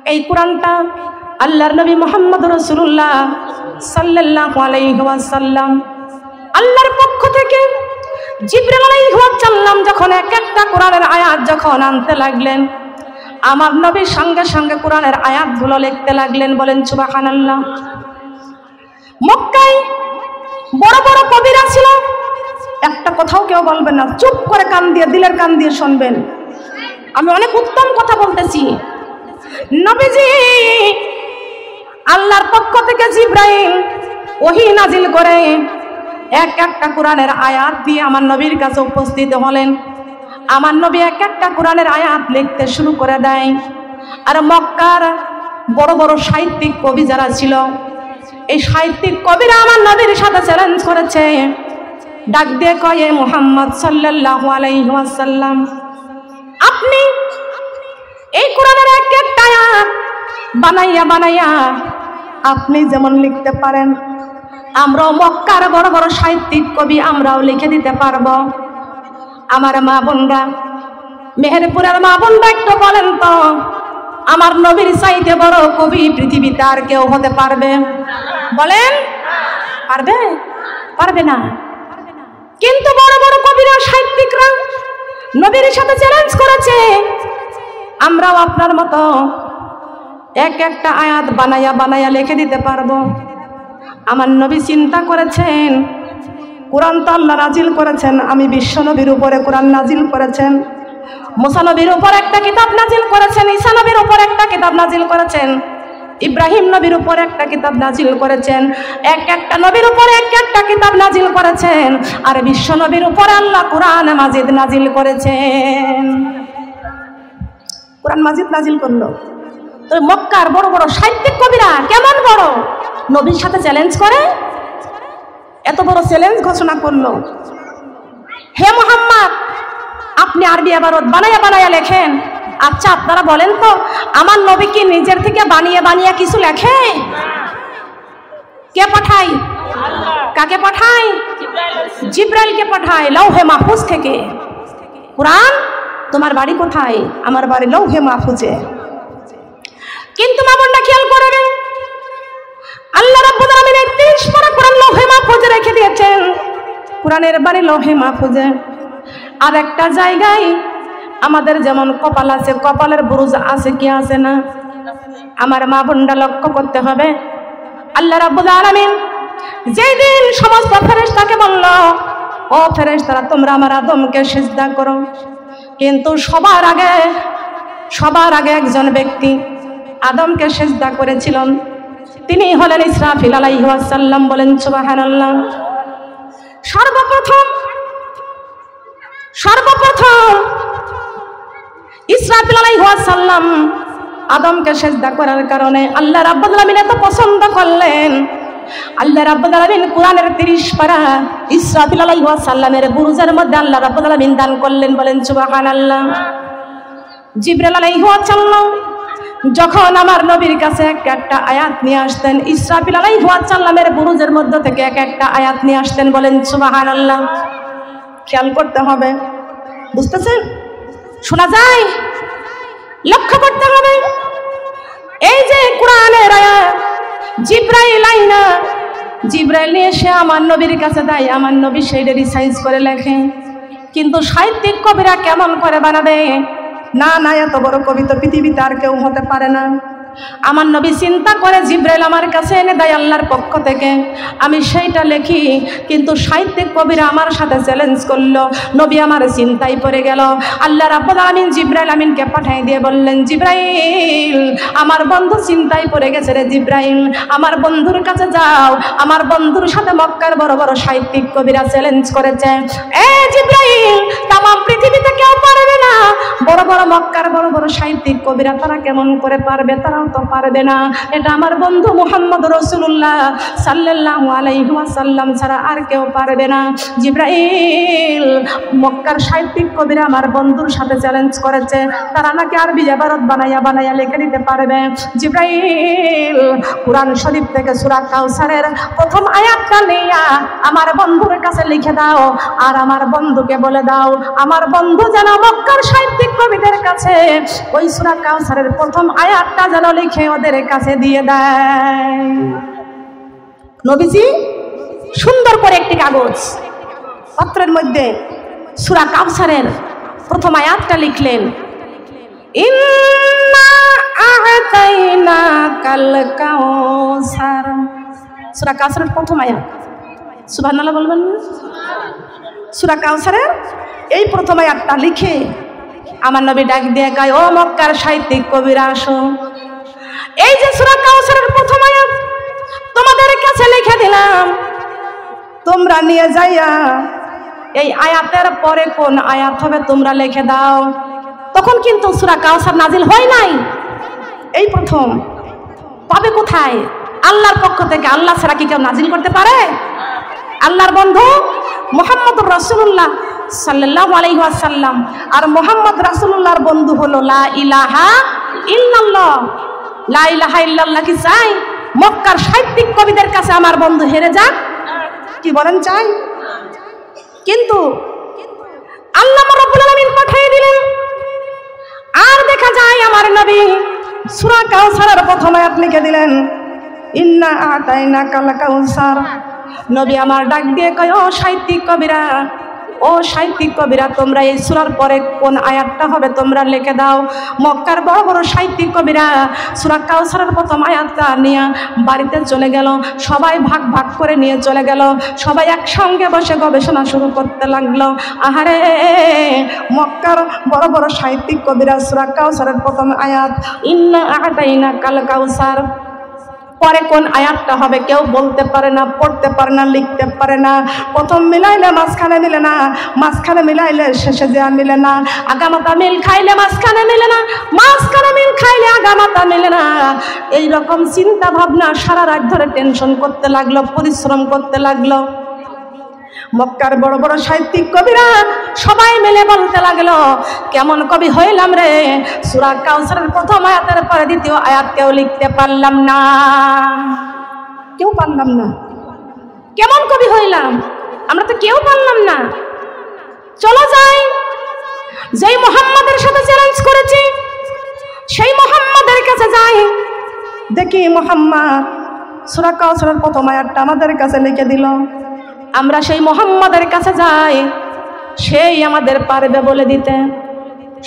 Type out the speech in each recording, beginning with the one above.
এই কোরআনটা আল্লাহর নবী মুহাম্মদ রাসূলুল্লাহ সাল্লাল্লাহু আলাইহি ওয়াসাল্লাম আল্লাহর পক্ষ থেকে জিবরিল আলাইহিস সালাম যখন এক একটা কোরআনের আয়াত যখন আনতে লাগলেন, আমার নবীর সঙ্গে সঙ্গে কোরআনের আয়াতগুলো লিখতে লাগলেন। বলেন সুবহানাল্লাহ। মক্কায় বড় বড় কবিরা ছিল, একটা কথাও কেউ বলবেন না, চুপ করে কান দিয়ে, দিলের কান দিয়ে শুনবেন। আমি অনেক উত্তম কথা বলতেছি। নবীজি আল্লাহর পক্ষ থেকে জিবরাইল ওহী নাজিল করে এক একটা কোরআনের আয়াত দিয়ে আমার নবীর কাছে উপস্থিত হলেন। আমার নবী এক একটা কোরআনের আয়াত লিখতে শুরু করে দেয়। আর মক্কার বড় বড় সাহিত্যিক কবি যারা ছিল, এই সাহিত্যিক কবিরা আমার নবীর সাথে চ্যালেঞ্জ করেছে, ডাক দিয়ে কয়ে, মুহাম্মদ সাল্লাল্লাহু আলাইহি ওয়াসাল্লাম, আপনি এই কোরআনের এক একটা আয়াত বানাইয়া বানাইয়া আপনি যেমন লিখতে পারেন, আমরাও মক্কার বড় বড় সাহিত্যিক কবি আমরাও লিখে দিতে পারবো। আমার মা বোনরা, মেহেরপুরের মা বোনরা একটু বলেন তো, আমার নবীর চাইতে বড় কবি পৃথিবীতে আর কেউ হতে পারবে? বলেন, পারবে? পারবে না। কিন্তু বড় বড় কবিরা, সাহিত্যিকরা নবীর সাথে চ্যালেঞ্জ করেছে, আমরাও আপনার মতো এক একটা আয়াত বানাইয়া বানাইয়া লিখে দিতে পারবো। আমার নবী চিন্তা করেছেন, কোরআন তো আল্লাহ নাজিল করেছেন, আমি বিশ্ব নবীর উপরে কোরআন নাজিল করেছেন, মুসা নবীর উপর একটা কিতাব নাজিল করেছেন, ঈসা নবীর উপর একটা কিতাব নাজিল করেছেন, ইব্রাহিম নবীর উপর একটা কিতাব নাজিল করেছেন, এক একটা নবীর উপর এক একটা কিতাব নাজিল করেছেন। আর বিশ্ব নবীর উপর আল্লাহ কোরআন মাজিদ নাজিল করেছেন। কোরআন মাজিদ নাজিল করলো। তো মক্কার বড় বড় সাহিত্যিক কবিরা কেমন বড়, নবীর সাথে চ্যালেঞ্জ করে এত বড় চ্যালেঞ্জ ঘোষণা করলো, হে মুহাম্মদ, আপনি আরবি ইবারত বানাইয়া বানাইয়া লেখেন। আচ্ছা আপনারা বলেন তো, আমার নবী কি নিজের থেকে বানিয়ে বানিয়ে কিছু লেখে? কে পাঠায়? কাকে পাঠায়? জিবরাইলকে পাঠায়, লৌহে মাহফুজ থেকে। কোরআন, তোমার বাড়ি কোথায়? আমার বাড়ি লৌহে মাহফুজে। কিন্তু মা বোনরা খেয়াল করবেন, আল্লাহ রাব্বুল আলামিন ৩০ পারা কোরআন লৌহে মাহফুজে রেখে দিয়েছেন। কোরআনের বাড়ি লৌহে মাহফুজে। আর একটা জায়গায় আমাদের যেমন কপাল আছে, কপালের বুরুজ আছে কি আছে না? আমার মা বোনরা লক্ষ্য করতে হবে, আল্লাহ রাব্বুল আলামিন যেই দিন সমস্ত ফেরেশতাকে বলল, ও ফেরেশতারা তোমরা আমার আদমকে সিজদা করো, কিন্তু সবার আগে একজন ব্যক্তি আদমকে সিজদা করেছিলেন, তিনি হলেন ইসরাফিল আলাইহিস সালাম। বলেন সুবহানাল্লাহ। সর্বপ্রথম ইসরাফিল আলাইহিস সালাম আদমকে সিজদা করার কারণে আল্লাহ রাব্বুল আলামিন এত পছন্দ করলেন, আল্লাহ রাব্বুল আলামিন কোরআনের ৩০ পারা ইসরাফিল আলাইহিস সালামের বুরুজের মধ্যে আল্লাহ রাব্বুল আলামিন দান করলেন। বলেন সুবহানাল্লাহ। জিবরাইল আলাইহিস সালাম যখন আমার নবীর কাছে এক একটা আয়াত নিয়ে আসতেন, ইসরাফিল আলাইহিস সালামের বুরুজের মধ্য থেকে এক একটা আয়াত নিয়ে আসতেন। বলেন সুবহানাল্লাহ। খেয়াল করতে হবে, বুঝতেছেন? শোনা যায়, লক্ষ্য করতে হবে। এই যে কোরআনের আয়াত জিবরাইল আইনা, জিবরাইল এসে আমার নবীর কাছে দেয়, আমার নবী সেইটা রিসাইজ করে লেখে। কিন্তু সাহিত্যিক কবিরা কেমন করে বানাবে? না, এত বড় কবি তো পৃথিবীতে আর কেউ হতে পারে না। আমার নবী চিন্তা করে, জিবরাইল আমার কাছে এনে দেয় আল্লাহর পক্ষ থেকে, আমি সেইটা লিখি। কিন্তু সাহিত্যিক কবিরা আমার সাথে চ্যালেঞ্জ করলো, নবী আমার চিন্তায় পড়ে গেল। আল্লাহ রাব্বুল আলামিন জিবরাইল আমিনকে পাঠিয়ে দিয়ে বললেন, জিবরাইল আমার বন্ধু চিন্তায় পড়ে গেছে রে জিবরাইল, আমার বন্ধুর কাছে যাও। আমার বন্ধুর সাথে মক্কার বড় বড় সাহিত্যিক কবিরা চ্যালেঞ্জ করেছে, এ জিবরাইল তাম পৃথিবীতে কেউ পারবে না। বড় বড় মক্কার বড় বড় সাহিত্যিক কবিরা তারা কেমন করে পারবে? তারাও তো পারবে না। এটা আমার বন্ধু মুহাম্মদ রাসূলুল্লাহ সাল্লাল্লাহু আলাইহি ওয়াসাল্লাম ছাড়া আর কেউ পারবে না। জিবরাইল, মক্কার সাহিত্যিক কবিরা আমার বন্ধুর সাথে চ্যালেঞ্জ করেছে, তারা নাকি আরবি ইবারত বানাইয়া বানাইয়া লিখে দিতে পারবে। জিবরাইল, কোরআন শরীফ থেকে সূরা কাউসারের প্রথম আয়াতটা নিয়ে আমার বন্ধুর কাছে লিখে দাও, আর আমার বন্ধুকে বলে দাও দাও। আমার বন্ধু যেন মক্কার সাহিত্যিক কবিদের কাছে ওই সূরা কাউসারের প্রথম আয়াতটা যেন লিখে ওদের কাছে দিয়ে দেয়। নবীজি সুন্দর করে একটি কাগজ পত্রের মধ্যে সূরা কাউসারের প্রথম আয়াতটা লিখলেন, ইন্না আ'তাইনাকাল কাউসার। সূরা কাউসারের প্রথম আয়াত, সুবহানাল্লাহ বলবেন না? সূরা কাউসারের এই প্রথম আয়াতটা লিখে আমার নবী ডাক দিয়ে কয়, ও মক্কার সাহিত্যিক কবিরা আসো, এই যে সূরা কাউসারের প্রথম আয়াত তোমাদের কাছে লিখে দিলাম, তোমরা নিয়ে যাইয়া এই আয়াতের পরে কোন আয়াত হবে তোমরা লিখে দাও। তখন কিন্তু সূরা কাউসার নাজিল হয় নাই, এই প্রথম। তবে কোথায়? আল্লাহর পক্ষ থেকে। আল্লাহ ছাড়া কি কেউ নাজিল করতে পারে? আল্লাহর বন্ধু মুহাম্মদুর রাসূলুল্লাহ সাল্লাল্লাহু আলাইহি ওয়াসাল্লাম, আর মুহাম্মদ রাসূলুল্লাহর বন্ধু হলো লা ইলাহা ইল্লাল্লাহ। লা ইলাহা ইল্লাল্লাহ কি চাই মক্কার সাহিত্যিক কবিদের কাছে আমার বন্ধু হেরে যাক? কি বলেন চাই? কিন্তু আল্লাহ রাব্বুল আলামিন পাঠিয়ে দিলেন, আর দেখা যায় আমার নবী সূরা কাউসারের প্রথম আয়াত লিখে দিলেন, ইন্না আ'তাইনাকাল কাউসার। নবী আমার ডাক দিয়ে কয়, ও সাহিত্যিক কবিরা, ও সাহিত্যিক কবিরা, তোমরা এই সূরার পরে কোন আয়াতটা হবে তোমরা লিখে দাও। মক্কার বড় বড় সাহিত্যিক কবিরা সূরা কাউসারের প্রথম আয়াতটা নিয়ে বাড়িতে চলে গেল, সবাই ভাগ ভাগ করে নিয়ে চলে গেল, সবাই একসঙ্গে বসে গবেষণা শুরু করতে লাগলো। আহারে, মক্কার বড় বড় সাহিত্যিক কবিরা সূরা কাউসারের প্রথম আয়াত ইন্না আ'তাইনাকাল কাউসার পরে কোন আয়াতটা হবে কেউ বলতে পারে না, পড়তে পারে না, লিখতে পারে না। প্রথম মিলাইলে মাঝখানে মিলে না, মাঝখানে মিলাইলে শেষে যা মিলে না, আগামাতা মিল খাইলে মাঝখানে মিলে না, মাঝখানে মিল খাইলে আগামাতা মিলে না। এইরকম চিন্তা ভাবনা সারা রাত ধরে টেনশন করতে লাগলো, পরিশ্রম করতে লাগলো। মক্কার বড় বড় সাহিত্যিক কবিরা সবাই মিলে বলতে লাগলো, কেমন কবি হইলাম রে, সূরা কাউসারের প্রথম আয়াতের পরে দ্বিতীয় আয়াত কেউ লিখতে পারলাম না, কেউ পারলাম না। কেমন কবি হইলাম আমরা, তো কেউ পারলাম না। চলো যাই, যেই মুহাম্মাদের সাথে চ্যালেঞ্জ করেছি সেই মুহাম্মাদের কাছে যাই, দেখি মুহাম্মদ সূরা কাউসারের প্রথম আয়াতটা আমাদের কাছে লিখে দিল। আমরা সেই মুহাম্মাদের কাছে যাই, সেই আমাদের পারবে বলে দিতে।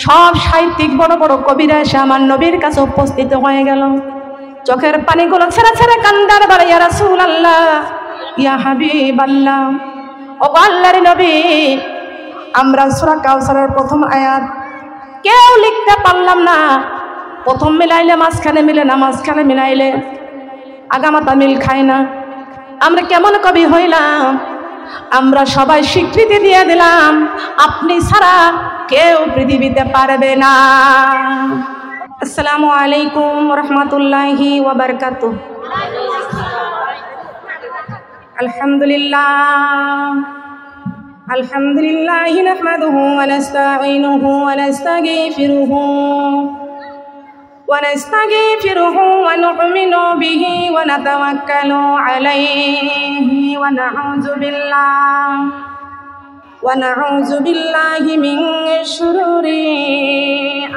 সব সাহিত্যিক বড় বড় কবিরা এসে আমার নবীর কাছে উপস্থিত হয়ে গেল, চোখের পানিগুলো ছেড়ে ছেড়ে কান্দার বাড়ি, ইয়া রাসূলুল্লাহ, ইয়া হাবিবাল্লাহ, ও আল্লাহর নবী, আমরা সূরা কাউসারের প্রথম আয়াত কেউ লিখতে পারলাম না। প্রথম মিলাইলে মাঝখানে মিলে না, মাঝখানে মিলাইলে আগামাতা মিল খায় না। আমরা কেমন কবি হইলাম? আমরা সবাই স্বীকৃতি দিয়ে দিলাম আপনি ছাড়া কেউ পৃথিবীতে পারবে না। আসসালামু আলাইকুম রাহমাতুল্লাহি ওয়া বারাকাতুহু। আলহামদুলিল্লাহ, আলহামদুলিল্লাহি নাহমাদুহু ওয়া নাস্তাঈনুহু ওয়া নাস্তাগফিরুহু ونستغفره ونؤمن به ونتوكل عليه ونعوذ بالله من شرور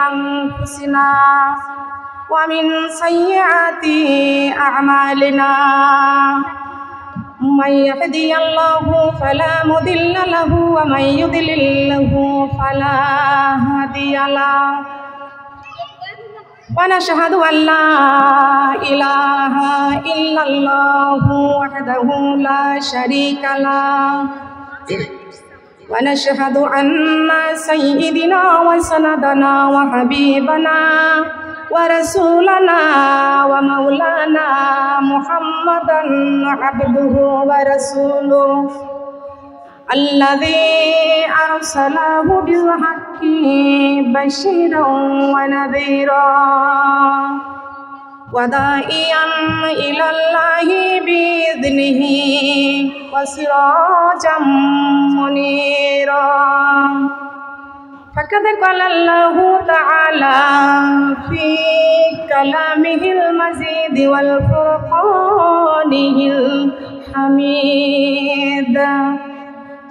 أنفسنا ومن سيئات أعمالنا. من يهدي الله فلا مضل له ومن يضلل فلا هادي له. ونشهد أن لا إله إلا الله وحده لا شريك له. ونشهد أن سيدنا وسندنا وحبيبنا ورسولنا ومولانا محمدا عبده ورسوله الذي أرسله بالحق بشيرا ونذيرا وداعيا إلى الله بإذنه وسراجا منيرا. فقد قال الله تعالى في كلامه المجيد والفرقانه الحميد: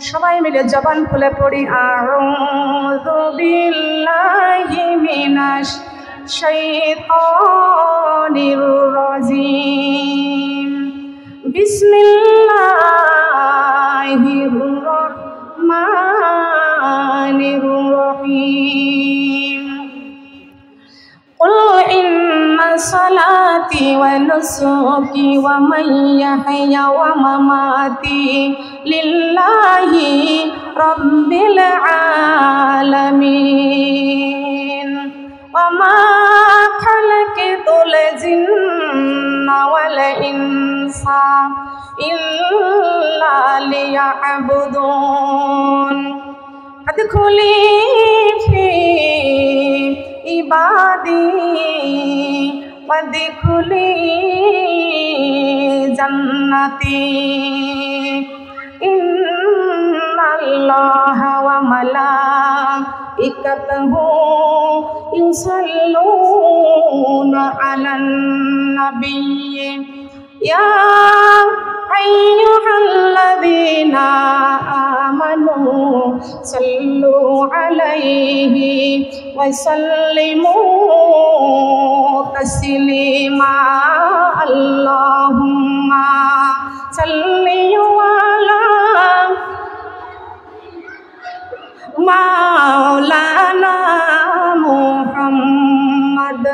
সবাই মিলে জবান খুলে পড়ি আউযু বিল্লাহি মিনাশ শাইতানির রাজিম বিসমিল্লাহির রহমানির রহিম قل إن صلاتي ونسكي ومحياي ومماتي لله رب العالمين وما خلقت الجن والإنس إلا ليعبدون ادخلي في عبادي وادخلي جنتي إن الله وملائكته يصلون على النبي يا أيها الذين آمنوا صلوا عليه وسلموا تسليما اللهم صل على مولانا محمد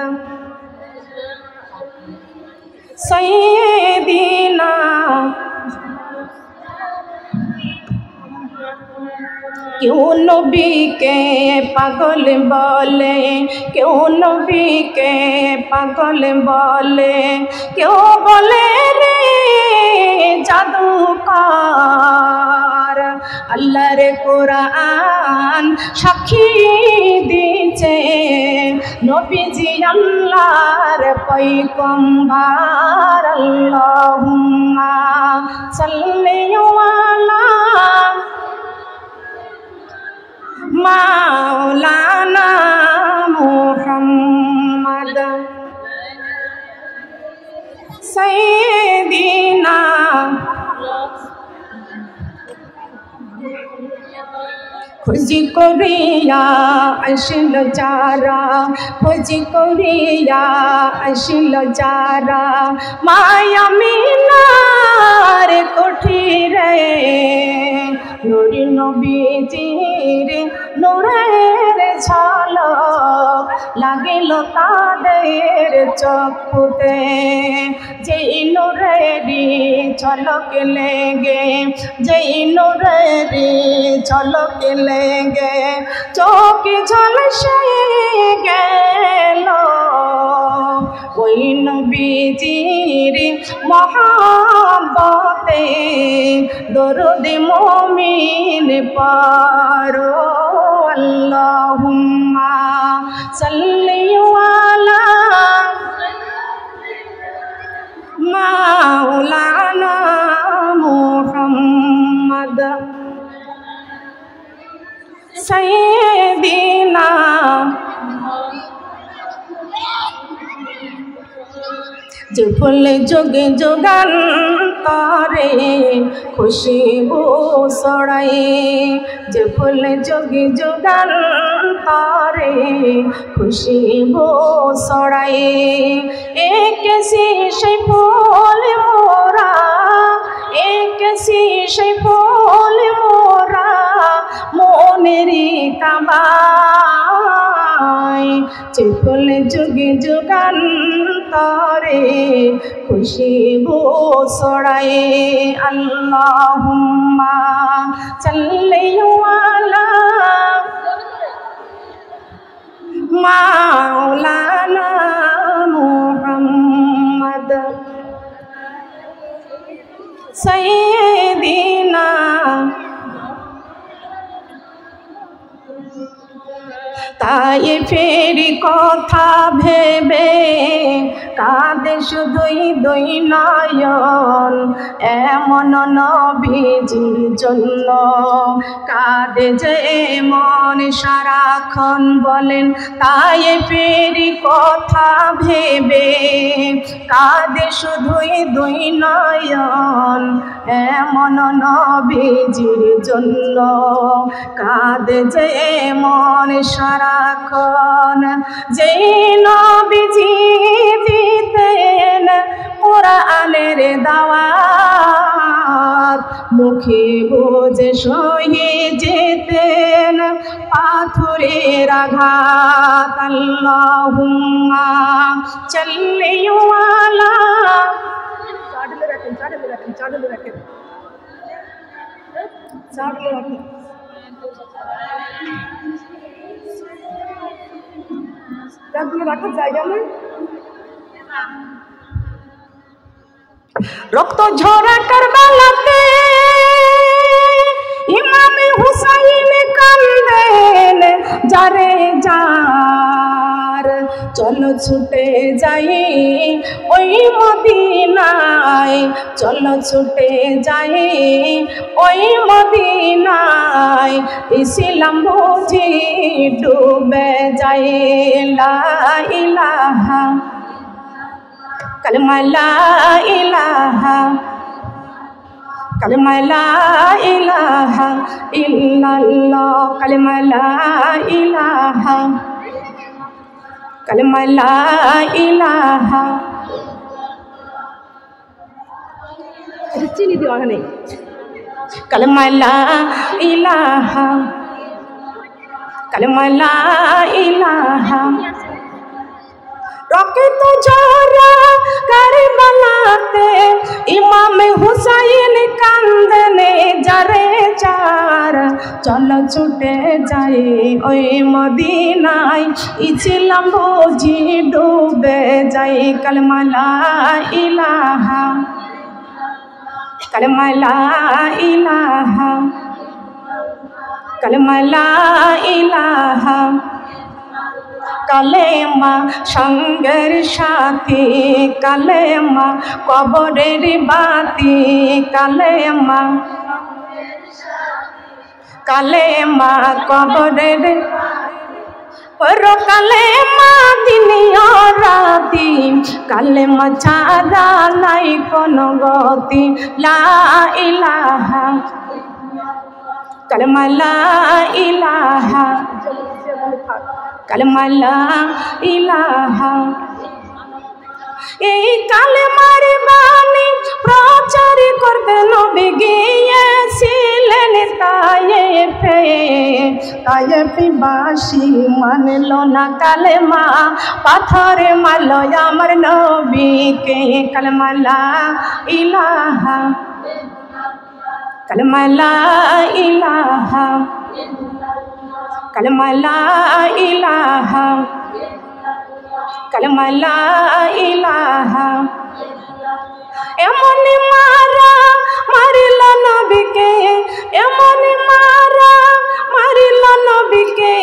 سيدنا क्यों नबी के पागल बोले क्यों नबी के पागल बोले क्यों बोले रे जादूकार अल्लाह रे कुरान साक्षी दीचे नबीजी अल्लाहर पैगम्बर अल्लाहुम्मा सल्ली अला मौलाना मुहम्मद सैयदना खुजी करिया अशिल जारा खुजी करिया अशिल जारा माया मिनार कुठीरे নুরি নবীজির নূরের ঝলক লাগিল তাদের চক্ষুতে যেই নূরেরই ঝলক লেগে যেই নূরেরই ঝলক লেগে চোখে ঝলসে গেল ওই নবীজির মহব্বতে দরুদ মুমিন পারো আল্লাহুম্মা সাল্লি আলা মাওলানা মুহাম্মদ সাইয়্যিদিনা যে ফুলে যোগে যোগান তারে খুশবু ছড়ায় যে ফুলে যোগে যোগান তারে খুশবু ছড়ায় একেসি সেই ফুল মোরা একেসি সেই ফুল মোরা মনেরই কাবায় যে ফুলে যোগে যোগান তারে খুশবু ছড়ায় আল্লাহুম্মা সাল্লি আলা মাওলানা মুহাম্মদ সাইয়্যিদিনা তাই ফেরি কথা ভেবে কাঁদে শুধুই দুই নয়ন এমন নবীজির জন্য কাঁদে যে মন সারাক্ষণ বলেন তাই ফেরি কথা ভেবে কাঁদে শুধুই দুই নয়ন এমন নবীজির জন্য কাঁদে যে মন সারাক্ষণ যে নবীজি দিতেন কোরআনের দাওয়াত মুখে বুঝে সয়ে যেতেন পাথরের আঘাত আল্লাহুম্মা সাল্লি আলা চাড়লে রাখেন রাখার জায়গা নেই রক্ত ঝরা কারবালাতে ইমাম হুসাইন কান্দেন যারে যার চলো ছুটে যাই ওই মদিনায় চলো ছুটে যাই ওই মদিনায় ইসলাম বুঝি ডুবে যায় লা ইলাহা কালেমা লা ইলাহা কালেমা লা ইলাহা ইল্লাল্লাহ কালেমা লা ইলাহা কালেমা লা ইলাহা চিনি দেওয়া নেই কালেমা লা ইলাহা কালেমা লা ইলাহা রক্ত ঝরা কারবালাতে ইমাম হুসাইন কান্দনে যারে চার চলো ছুটে যাই ওই মদিনায় ইসলাম বুঝি ডুবে যাই কালেমা লা ইলাহা কালেমা লা ইলাহা কালেমা লা ইলাহা কালেমা সঙ্গের সাথী কালেমা কবরের বাতি কালেমা কালেমা কবরের কালেমা দিনিয়া রাতি কালেমা ছাড়া নাই কোনো গতি লা ইলাহা কালেমা লা ইলাহা কালেমা লা ইলাহা এই কালেমার বাণী প্রচার করতে নবী গিয়েছিলেন তায়েফে তায়েফবাসী মানল না কালেমা পাথরে মারল আমার নবীকে কালেমা লা ইলাহা কালেমা লা ইলাহা কালেমা লা ইলাহা কালেমা লা ইলাহা এমন মারা মারিল নবীকে এমন মারা মারিল নবীকে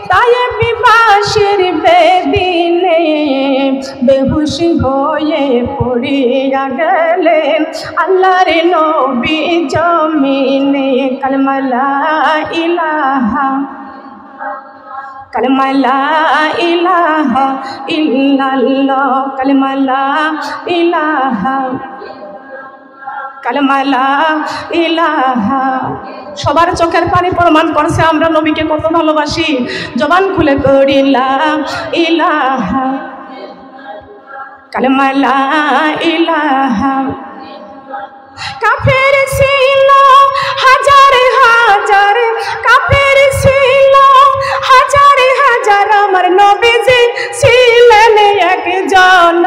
তায়েফবাসীর বেদিনে বেহুশি হয়ে পড়িয়া গেলেন আল্লাহর নবী জমিনে কালেমা লা ইলাহা কালেমা লা ইলাহা ইল্লাল্লাহ কালেমা লা ইলাহা কালেমা লা ইলাহা সবার চোখের পানি প্রমাণ করছে আমরা নবীকে কত ভালোবাসি জবান খুলে পড়ি লা ইলাহা কালেমা লা ইলাহা কাফের ছিল হাজার হাজার কাফের ছিল হাজার হাজার আমার নবীজি ছিলেন একজন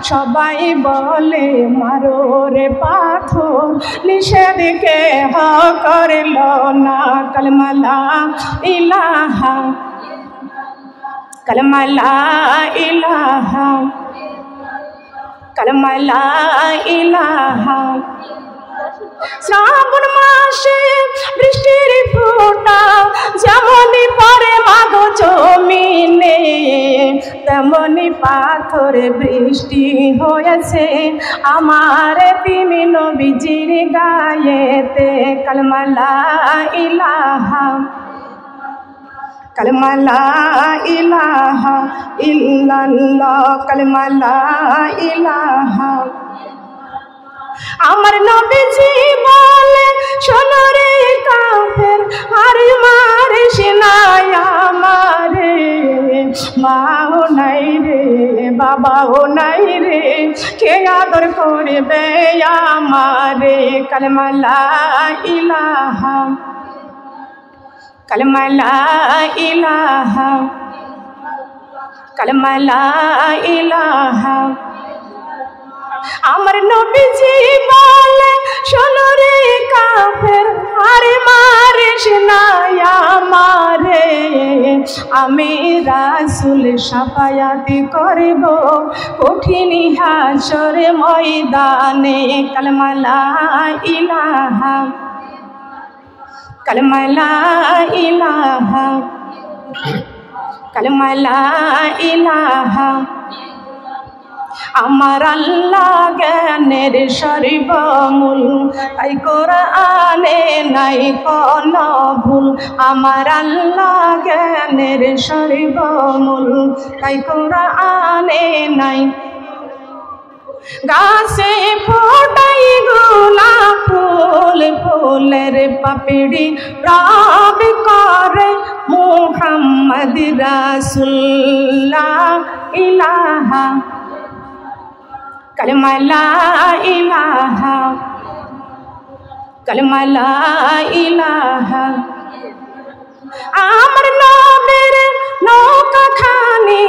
সবাই বলে মারো রে পাথর নিষেধ কেহ করল না কালেমা লা ইলাহা কালেমা লা ইলাহা কালেমা লা ইলাহা শ্রাবণ মাসে বৃষ্টির ফোঁটা যেমনই পড়ে মাগো জমিনে তেমনি পাথরে বৃষ্টি হয়েছে আমার তিমি নবীজির গায়েতে কালেমা লা ইলাহা কালেমা লা ইলাহা ইল্লাল্লাহ, কালেমা লা ইলাহা। আমার নবীজি বলে শোনো রে কাফের, আর মারিস না আমারে, মাও নাই রে বাবাও নাই রে, কে আদর করবে আমারে। কালেমা লা ইলাহা, কালেমা লা ইলাহা, কালেমা লা ইলাহা। আমার নবীজি বলে শোনো রে কাফের, আরে মারিস না আমারে, আমি রাসূল শাফায়াতি করব কঠিন হাসর ময়দানে। কালেমা লা ইলাহা, কালেমা লা ইলাহা, কালেমা লা ইলাহা। আমার আল্লাহ জ্ঞানের সর্বমূল, তাই কোরআনে নাই কোনো ভুল। আমার আল্লাহ জ্ঞানের সর্বমূল, তাই কোরআনে নাই। গাছে ফোটাই গোলাপ ফুল, ফুলের পাপড়ি রব করে মুহাম্মদ রাসূল। লা ইলাহা, কালেমা লা ইলাহা, কালেমা লা ইলাহা। আমার নবীর নৌকা খানি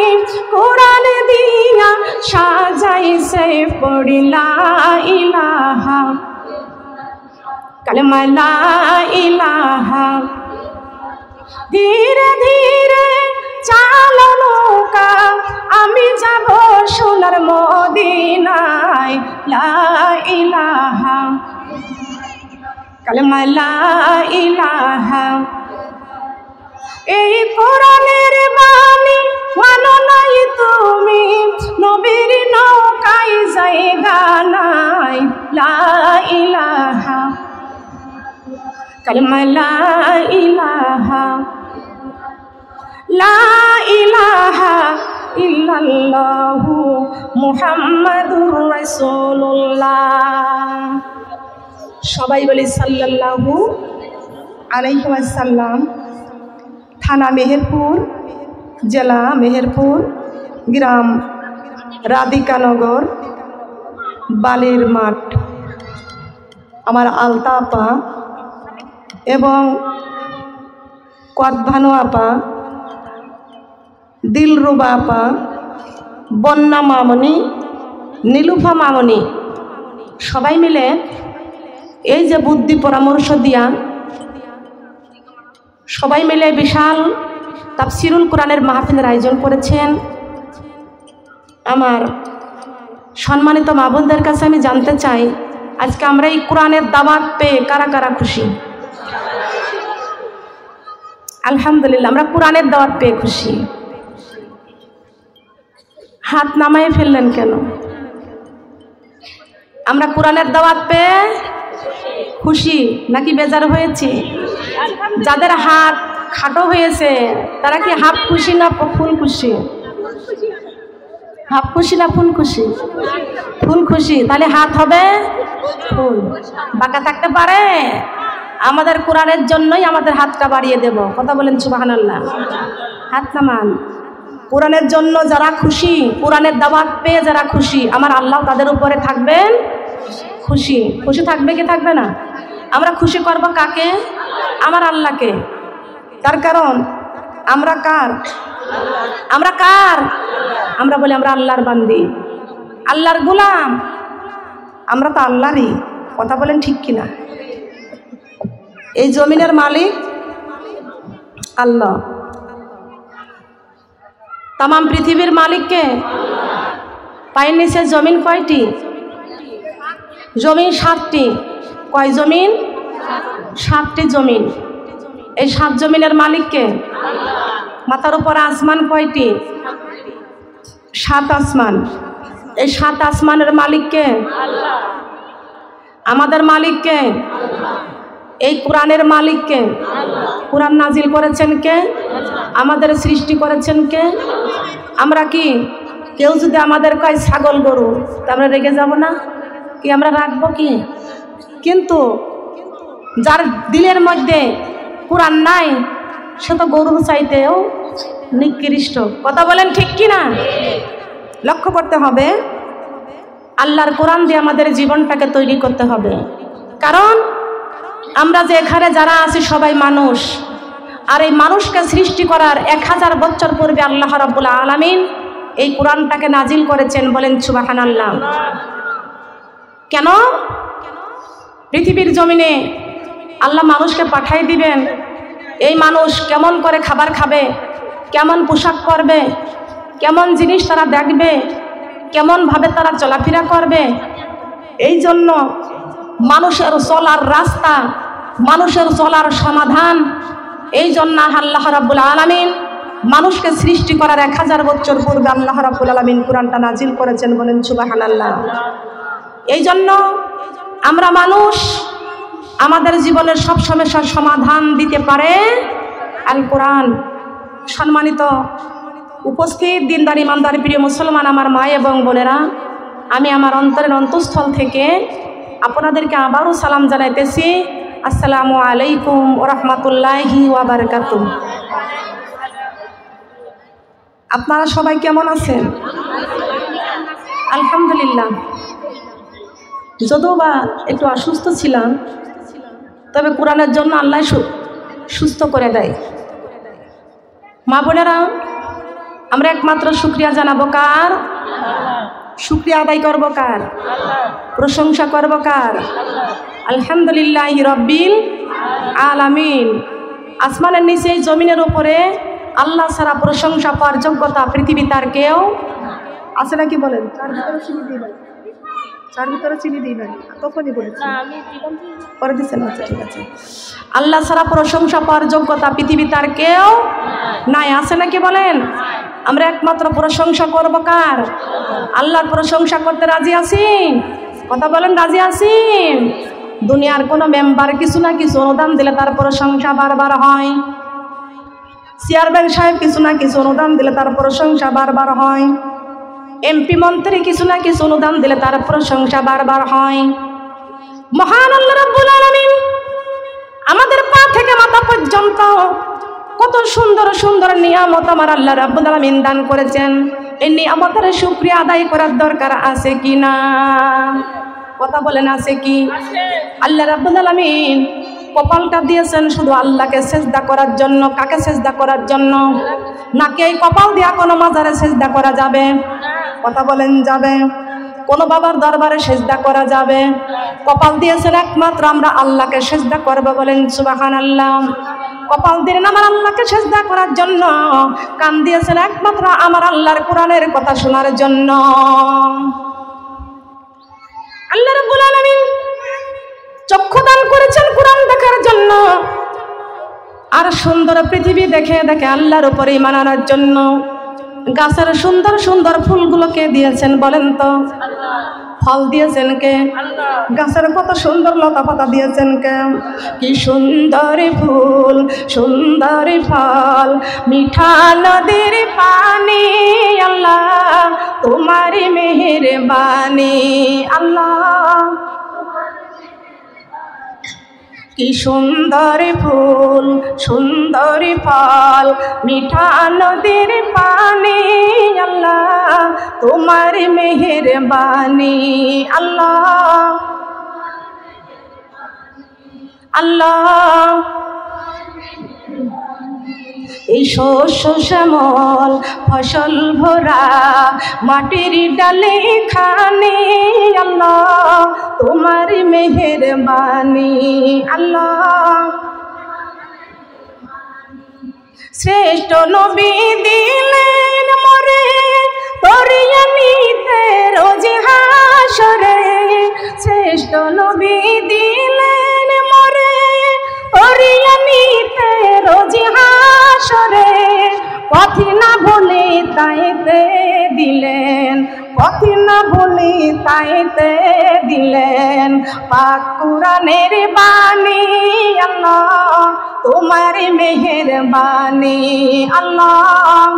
কোরআন দিয়া সাজাইছে, পড়ি লা ইলাহা, কালেমা লা ইলাহা। ধীরে ধীরে চালো নৌকা, আমি যাব সোনার মদিনায়। লা ইলাহা, কালেমা লা ইলাহা। এই কোরআনের বাণী মানো নাই তুমি, নবীর নৌকায় জায়গা নাই। লা ইলাহা, কালেমা লা ইলাহা, লা ইলাহা ইল্লাল্লাহু মুহাম্মাদুর রাসূলুল্লাহ। সবাই বলি সাল্লাল্লাহু আলাইহি ওয়াসাল্লাম। থানা মেহেরপুর, জেলা মেহেরপুর, গ্রাম রাধিকানগর, বালির মাঠ। আমার আলতা আপা এবং কদভানু আপা, দিলরুবা আপা, বন্যা মামনি, নীলুফা মামনি সবাই মিলে এই যে বুদ্ধি পরামর্শ দিয়া সবাই মিলে বিশাল তাফসিরুল কোরআনের মাহফিলের আয়োজন করেছেন। আমার সম্মানিত মা বোনদের কাছে আমি জানতে চাই, আজকে আমরা এই কোরআনের দাওয়াত পেয়ে কারা কারা খুশি? আলহামদুলিল্লাহ, আমরা কোরআনের দাওয়াত পেয়ে খুশি। হাত নামায়ে ফেললেন কেন? আমরা কোরআনের দাওয়াত পেয়ে খুশি নাকি বেজার হয়েছি? যাদের হাত খাটো হয়েছে তারা কি হাফ খুশি না ফুল খুশি? হাফ খুশি না ফুল খুশি? ফুল খুশি। তাহলে হাত হবে ফুল। বাঁকা থাকতে পারে? আমাদের কোরআনের জন্যই আমাদের হাতটা বাড়িয়ে দেব। কথা বলেন সুবহানাল্লাহ। হাত নামান। কোরআনের জন্য যারা খুশি, কোরআনের দাওয়াত পেয়ে যারা খুশি, আমার আল্লাহ তাদের উপরে থাকবেন খুশি। খুশি থাকবে কি থাকবে না? আমরা খুশি করব কাকে? আমার আল্লাহকে। তার কারণ আমরা কার? আমরা কার? আমরা বলি আমরা আল্লাহর বান্দি, আল্লাহর গোলাম। আমরা তো আল্লাহরই। কথা বলেন ঠিক কিনা? এই জমিনের মালিক আল্লাহ। তাম পৃথিবীর মালিককে? পায়ের নিচে জমিন কয়টি? জমিন 7টি। কয় জমিন? 7টি জমিন। এই 7 জমিনের মালিককে? মাথার উপর আসমান কয়টি? 7 আসমান। এই 7 আসমানের মালিককে? আমাদের মালিককে? এই কোরআনের মালিককে? কোরআন নাজিল করেছেন কে? আমাদের সৃষ্টি করেছেন কে? আমরা কি কেউ যদি আমাদের কয় ছাগল গরু, তা আমরা রেগে যাব না? কি আমরা রাখবো কি? কিন্তু যার দিলের মধ্যে কোরআন নাই সে তো গরুর চাইতেও নিকৃষ্ট। কথা বলেন ঠিক কি না? লক্ষ্য করতে হবে, আল্লাহর কোরআন দিয়ে আমাদের জীবনটাকে তৈরি করতে হবে। কারণ আমরা যে এখানে যারা আছি সবাই মানুষ, আর এই মানুষকে সৃষ্টি করার 1000 বছর পূর্বে আল্লাহ রাব্বুল আলামিন এই কোরআনটাকে নাজিল করেছেন। বলেন সুবহানাল্লাহ। কেন? পৃথিবীর জমিনে আল্লাহ মানুষকে পাঠাই দিবেন, এই মানুষ কেমন করে খাবার খাবে, কেমন পোশাক করবে, কেমন জিনিস তারা দেখবে, কেমনভাবে তারা চলাফেরা করবে, এই জন্য মানুষের চলার রাস্তা, মানুষের চলার সমাধান, এই জন্য আল্লাহ রাব্বুল আলামিন মানুষকে সৃষ্টি করার 1000 বছর পূর্বে আল্লাহ রাব্বুল আলামিন কোরআনটা নাজিল করেছেন। বলেন সুবহানাল্লাহ। এই জন্য আমরা মানুষ, আমাদের জীবনের সব সমস্যার সমাধান দিতে পারে আল কোরআন। সম্মানিত উপস্থিত দিনদার ইমানদার প্রিয় মুসলমান আমার মা এবং বোনেরা, আমি আমার অন্তরের অন্তঃস্থল থেকে আপনাদেরকে আবারও সালাম জানাইতেছি। আসসালামু আলাইকুম ওয়া রাহমাতুল্লাহি ওয়া বারাকাতুহু। আপনারা সবাই কেমন আছেন? আলহামদুলিল্লাহ। যদিও বা একটু অসুস্থ ছিলাম, তবে কোরআনের জন্য আল্লাহ সুস্থ করে দেয়। মা বোনেরা, আমরা একমাত্র শুকরিয়া জানাবো কার? শুকরিয়া আদায় করবো কার? প্রশংসা করবো কার? আলহামদুলিল্লাহি রাব্বিল আলামিন। আসমানের নিচে জমিনের উপরে আল্লাহ ছাড়া প্রশংসা পাওয়ার যোগ্যতা পৃথিবী তার কেউ আছে নাকি? বলেন। চার ভিতরে চিনি দিই নাই, তখনই বলেছি, পরে দিচ্ছেন। আচ্ছা ঠিক আছে। আল্লাহ ছাড়া প্রশংসা পাওয়ার যোগ্যতা পৃথিবী তার কেউ নাই, আছে নাকি? বলেন। আমরা একমাত্র প্রশংসা করব কার? আল্লাহর প্রশংসা করতে রাজি আছি? কথা বলেন, রাজি আছি? দুনিয়ার কোনো মেম্বার কিছু না কিছু অনুদান দিলে তার প্রশংসা বারবার হয়। চেয়ারম্যান সাহেব কিছু না কিছু অনুদান দিলে তার প্রশংসা বারবার হয়। এমপি মন্ত্রী কিছু না কিছু অনুদান দিলে তার প্রশংসা বারবার হয়। মহান আল্লাহ রাব্বুল আলামিন আমাদের পা থেকে মাথা পর্যন্ত কত সুন্দর সুন্দর নিয়ামত আমার আল্লাহ রাব্বুল আলামিন দান করেছেন। এই নিয়ামতের শুকরিয়া আদায় করার দরকার আছে কি না? কথা বলেন, আছে কি? আল্লাহ রাব্বুল আলামিন কপালটা দিয়েছেন শুধু আল্লাহকে সেজদা করার জন্য। কাকে সেজদা করার জন্য? নাকি এই কপাল দিয়া কোনো মাজারে সেজদা করা যাবে? কথা বলেন, যাবে? কোনো বাবার দরবারে সেজদা করা যাবে? কপাল দিয়েছেন একমাত্র আমরা আল্লাহকে সেজদা করব। বলেন সুবহানাল্লাহ। কপাল দিলেন আমার আল্লাহকে সেজদা করার জন্য, কান দিয়েছেন একমাত্র আমার আল্লাহর কোরআনের কথা শোনার জন্য। আল্লাহ রাব্বুল আলামিন চক্ষু দান করেছেন কোরআন দেখার জন্য, আর সুন্দর পৃথিবী দেখে দেখে আল্লাহর উপরে ঈমান আনার জন্য। গাছের সুন্দর সুন্দর ফুলগুলোকে দিয়েছেন বলেন তো? ফল দিয়েছেন কে? গাছের কত সুন্দর লতা পাতা দিয়েছেন কে? কি সুন্দর ফুল, সুন্দর ফল, মিঠা নদীর পানি, আল্লাহ তোমার মেহেরবানি। আল্লাহ কি সুন্দর ফুল, সুন্দর ফল, মিঠা নদীর পানি, আল্লাহ তোমার মেহেরবানি। আল্লাহ আল্লাহ এই শস্য শ্যামল ফসল ভরা মাটির ডালে খানি, আল্লাহ তোমার মেহেরবানি। আল্লাহ শ্রেষ্ঠ নবী দিলেন মরে তরিয়া নিতে রোজ হাসরে। শ্রেষ্ঠ নবী দিলেন মরে তরিয়া নিতে রোজ হাসরে। পথ না ভুলে তাইতে দিলেন পথ না ভুলি তাইতে দিলেন পাক কুরআনের বাণী আল্লাহ তোমার মেহেরবানি আল্লাহ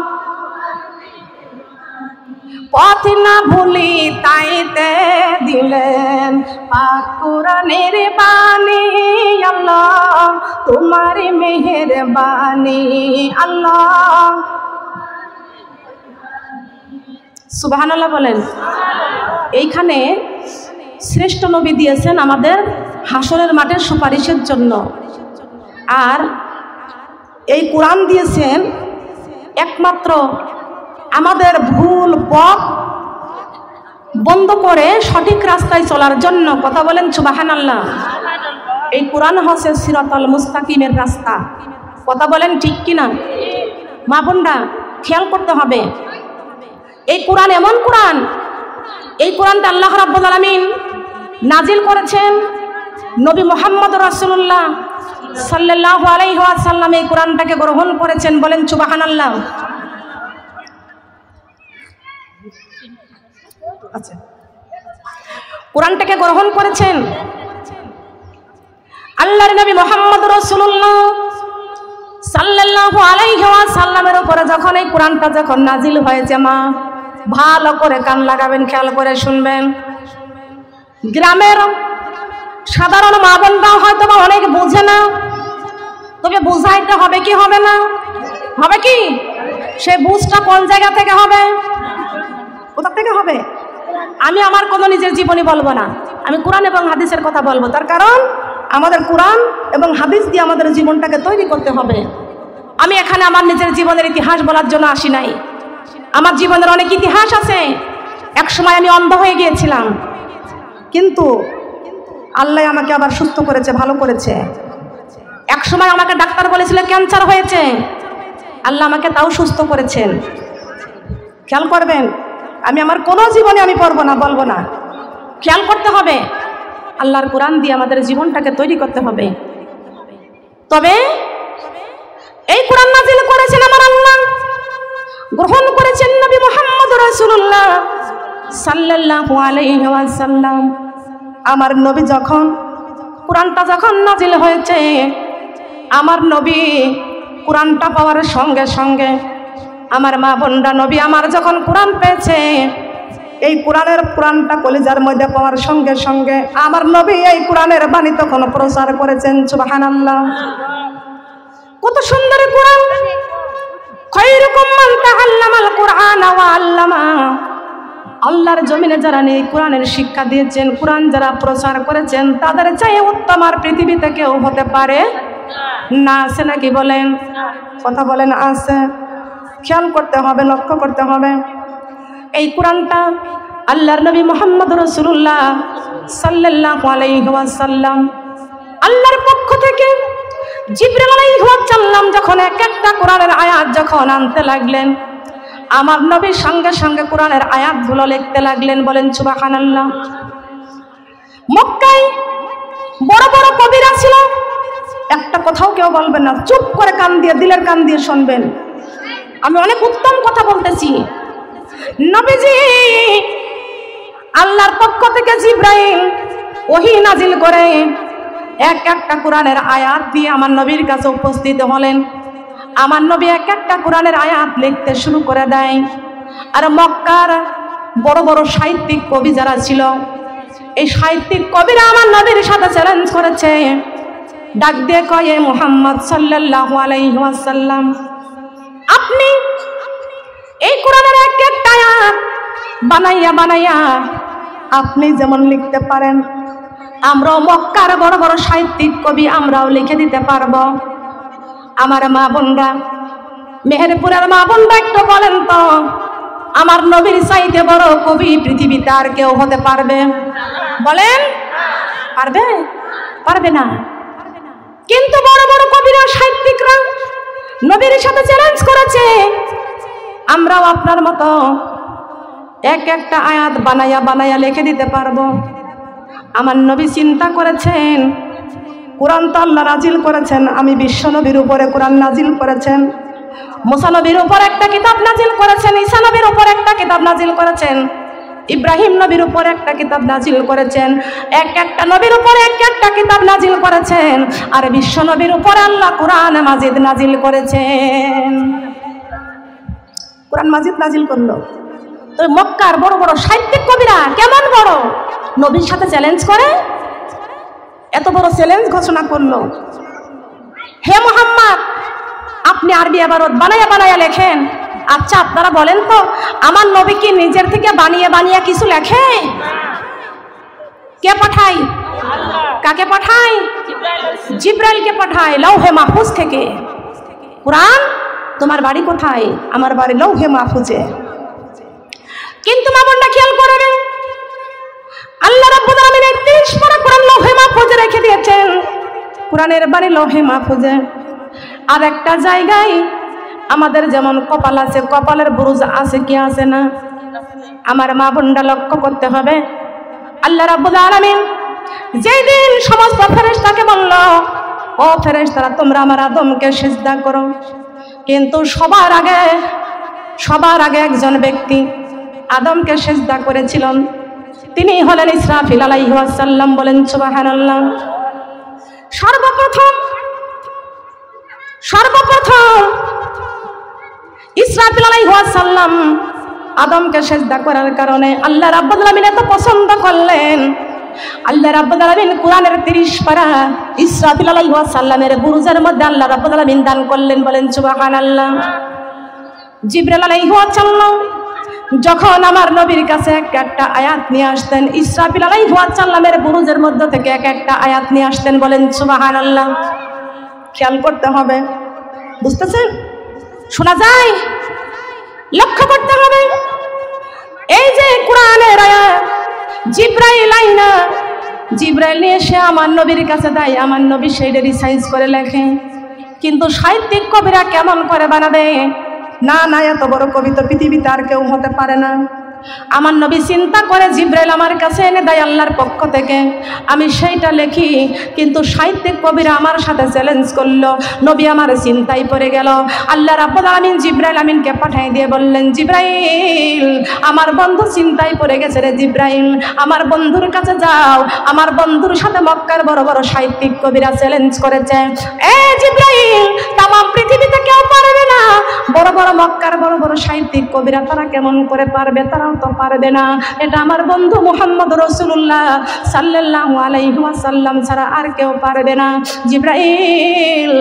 পথ না ভুলি তাইতে দিলেন পাক কুরআনের বাণী আল্লাহ তোমার মেহেরবানি আল্লাহ সুবহানাল্লাহ বলেন। এইখানে শ্রেষ্ঠ নবী দিয়েছেন আমাদের হাসরের মাঠের সুপারিশের জন্য, আর এই কোরআন দিয়েছেন একমাত্র আমাদের ভুল পথ বন্ধ করে সঠিক রাস্তায় চলার জন্য। কথা বলেন সুবহানাল্লাহ। এই কোরআন হচ্ছে সিরাতাল মুস্তাকিমের রাস্তা। কথা বলেন ঠিক কিনা? মা বোনরা খেয়াল করতে হবে, এই কোরআন এমন কোরআন, এই কোরআনটা আল্লাহ রাব্বুল আলামিন নাজিল করেছেন নবী মুহাম্মদ রাসূলুল্লাহ সাল্লাল্লাহু আলাইহি ওয়াসাল্লাম এই কোরআনটাকে গ্রহণ করেছেন। বলেন সুবহানাল্লাহ। আচ্ছা, কোরআনটাকে গ্রহণ করেছেন আল্লাহর নবী মুহাম্মদ রাসূলুল্লাহ সাল্লাল্লাহু আলাইহি ওয়াসাল্লামের উপরে যখন এই কোরআনটা যখন নাজিল হয়েছে, মা ভালো করে কান লাগাবেন, খেয়াল করে শুনবেন। গ্রামের সাধারণ মা বোনরা হয়তো বা অনেক বোঝে না, তবে বুঝাইতে হবে কি হবে না? হবে কি? সেই বুঝটা কোন জায়গা থেকে হবে? কোথা থেকে হবে? আমি আমার কোনো নিজের জীবনী বলবো না, আমি কোরআন এবং হাদিসের কথা বলবো। তার কারণ আমাদের কোরআন এবং হাদিস দিয়ে আমাদের জীবনটাকে তৈরি করতে হবে। আমি এখানে আমার নিজের জীবনের ইতিহাস বলার জন্য আসি নাই। আমার জীবনের অনেক ইতিহাস আছে। এক সময় আমি অন্ধ হয়ে গিয়েছিলাম, কিন্তু আল্লাহ আমাকে আবার সুস্থ করেছে, ভালো করেছে। এক সময় আমাকে ডাক্তার বলেছিল ক্যান্সার হয়েছে, আল্লাহ আমাকে তাও সুস্থ করেছেন। খেয়াল করবেন, আমি আমার কোনো জীবনে আমি পড়বো না, বলবো না। খেয়াল করতে হবে, আল্লাহর কোরআন দিয়ে আমাদের জীবনটাকে তৈরি করতে হবে। তবে এই কোরআন নাজিল করেছেন আমার আল্লাহ, গ্রহণ করেছেন নবী মুহাম্মদ রাসূলুল্লাহ সাল্লাল্লাহু আলাইহি ওয়াসাল্লাম। আমার নবী যখন কোরআনটা যখন নাজিল হয়েছে, আমার নবী কোরআনটা পাওয়ার সঙ্গে সঙ্গে আমার মা বোনরা নবী আমার যখন কোরআন পেয়েছে, এই কোরআনটা কলিজার মধ্যে পাওয়ার সঙ্গে সঙ্গে আমার নবী এই কোরআনের বাণী তখন প্রচার করেছেন। সুবহানাল্লাহ। কত সুন্দর কোরআন! খায়রুকুম মান তাআল্লামাল কুরআনা ওয়া আল্লামা। আল্লাহর জমিনে যারা নেই কোরআনের শিক্ষা দিয়েছেন, কোরআন যারা প্রচার করেছেন, তাদের চাই উত্তম আর পৃথিবীতে কেউ হতে পারে না। আছে নাকি বলেন? কথা বলেন আছে। খেয়াল করতে হবে, লক্ষ্য করতে হবে। এই কোরআনটা আল্লাহর নবী মুহাম্মদ রাসূলুল্লাহ সাল্লাল্লাহু আলাইহি ওয়াসাল্লাম আল্লাহর পক্ষ থেকে জিবরিল আলাইহিস সালাম যখন এক একটা কোরআনের আয়াত যখন আনতে লাগলেন, আমার নবী সঙ্গে সঙ্গে কোরআনের আয়াতগুলো লিখতে লাগলেন। বলেন সুবহানাল্লাহ। মক্কায় বড় বড় কবিরা ছিল, একটা কথাও কেউ বলবেন না, চুপ করে কান দিয়ে, দিলের কান দিয়ে শুনবেন। আমি অনেক উত্তম কথা বলতেছি। নবীজি আল্লাহর পক্ষ থেকে জিবরাইল ওহী নাজিল করে এক একটা কোরআনের আয়াত দিয়ে আমার নবীর কাছে উপস্থিত হলেন। আমার নবী এক একটা কোরআনের আয়াত লিখতে শুরু করে দেয়। আর মক্কার বড় বড় সাহিত্যিক কবি যারা ছিল, এই সাহিত্যিক কবিরা আমার নবীর সাথে চ্যালেঞ্জ করেছে, ডাক দিয়ে কয়ে মুহাম্মদ সাল্লাল্লাহু আলাইহি ওয়াসাল্লাম, আপনি এই কোরআনের এক একটা আয়াত বানাইয়া বানাইয়া আপনি যেমন লিখতে পারেন, আমরাও মক্কার বড় বড় সাহিত্যিক কবি আমরাও লিখে দিতে পারবো। আমার মা বোনরা, মেহেরপুরের মা বোনরা একটু বলেন তো, আমার নবীর চাইতে বড় কবি পৃথিবীতে আর কেউ হতে পারবে? বলেন, পারবে? পারবে না। কিন্তু বড় বড় কবিরা, সাহিত্যিকরা নবীর সাথে চ্যালেঞ্জ করেছে, আমরাও আপনার মতো এক একটা আয়াত বানাইয়া বানাইয়া লিখে দিতে পারবো। আমার নবী চিন্তা করেছেন, কোরআন তো আল্লাহ নাজিল করেছেন, আমি বিশ্ব নবীর উপরে কোরআন নাজিল করেছেন, মুসা নবীর উপর একটা কিতাব নাজিল করেছেন, ঈসা নবীর উপর একটা কিতাব নাজিল করেছেন, ইব্রাহিম নবীর উপর একটা কিতাব নাজিল করেছেন, একটা নবীর উপর একটা কিতাব নাজিল করেছেন, আর বিশ্ব নবীর উপর আল্লাহ কোরআন মাজিদ নাজিল করেছেন। কোরআন মাজিদ নাজিল করলো। তো মক্কার বড় বড় সাহিত্যিক কবিরা কেমন বড় নবীর সাথে চ্যালেঞ্জ করে, এত বড় চ্যালেঞ্জ ঘোষণা করলো, হে মুহাম্মদ আপনি আরবি ইবারত বানায়া বানায়া লেখেন। আচ্ছা আপনারা বলেন তো, আমার নবী কি নিজের থেকে বানিয়ে বানিয়ে কিছু লেখে? কে পাঠায়? কাকে পাঠায়? জিব্রাইলকে পাঠায়, লৌহে মাহফুজ থেকে। কোরআন তোমার বাড়ি কোথায়? আমার বাড়ি লৌহে মাহফুজে। কিন্তু মা বোনরা খেয়াল করবেন, আল্লাহ রাব্বুল আলামিন ৩০ পারা কোরআন লৌহে মাহফুজে রেখে দিয়েছেন। কোরআনের বাড়ি লৌহে মাহফুজে। আর একটা জায়গায় আমাদের যেমন কপাল আছে, কপালের বুরুজ আছে কি আছে না? আমার মা বোনরা লক্ষ্য করতে হবে, আল্লাহ রাব্বুল আলামিন যেই দিন সমস্ত ফেরেশতাকে বলল, ও ফেরেশতারা তোমরা আমার আদমকে সিজদা করো, কিন্তু সবার আগে একজন ব্যক্তি আদমকে সিজদা করেছিলেন, তিনি হলেন ইসরাফিল আলাইহিস সালাম। বলেন সুবহানাল্লাহ। সর্বপ্রথম ইসরাফিল আলাইহিস সালাম আদমকে সিজদা করার কারণে আল্লাহ রাব্বুল আলামিন এত পছন্দ করলেন, আল্লাহ রাব্বুল আলামিন কোরআনের ৩০ পারা ইসরাফিল আলাইহিস সালামের বুরুজের মধ্যে আল্লাহ রাব্বুল আলামিন দান করলেন। বলেন সুবহানাল্লাহ। জিবরাইল আলাইহিস সালাম যখন আমার নবীর কাছে একটা আয়াত নিয়ে আসতেন, ইসরাফিল আলাইহিস সালামের বুরুজের মধ্য থেকে একটা আয়াত নিয়ে আসতেন। বলেন সুবহানাল্লাহ। খেয়াল করতে হবে, বুঝতেছেন? শোনা যায়, লক্ষ্য করতে হবে। এই যে কোরআনের আয়াত জিব্রাইল নিয়ে এসে আমার নবীর কাছে দেয়, আমার নবী সেইটা রিসাইজ করে লেখে। কিন্তু সাহিত্যিক কবিরা কেমন করে বানাবে? না না, এত বড় কবি তো পৃথিবীতে আর কেউ হতে পারে না। আমার নবী চিন্তা করে জিব্রাইল আমার কাছে এনে দেয় আল্লাহর পক্ষ থেকে, আমি সেইটা লিখি। কিন্তু সাহিত্যিক কবিরা আমার সাথে চ্যালেঞ্জ করলো, নবী আমার চিন্তায় পড়ে গেল। আল্লাহ রাব্বুল আলামিন জিব্রাইল আমিনকে পাঠিয়ে দিয়ে বললেন, জিব্রাইল আমার বন্ধু চিন্তায় পড়ে গেছে রে জিব্রাইল, আমার বন্ধুর কাছে যাও, আমার বন্ধুর সাথে মক্কার বড় বড় সাহিত্যিক কবিরা চ্যালেঞ্জ করেছে। এ জিব্রাইল, তাম পৃথিবীতে কেউ পারবে না, বড় বড় মক্কার বড় বড় সাহিত্যিক কবিরা তারা কেমন করে পারবে? তারাও তো পারবে না। এটা আমার বন্ধু মুহাম্মদ রাসূলুল্লাহ সাল্লাল্লাহু আলাইহি ওয়াসাল্লাম ছাড়া আর কেউ পারবে না। জিব্রাইল,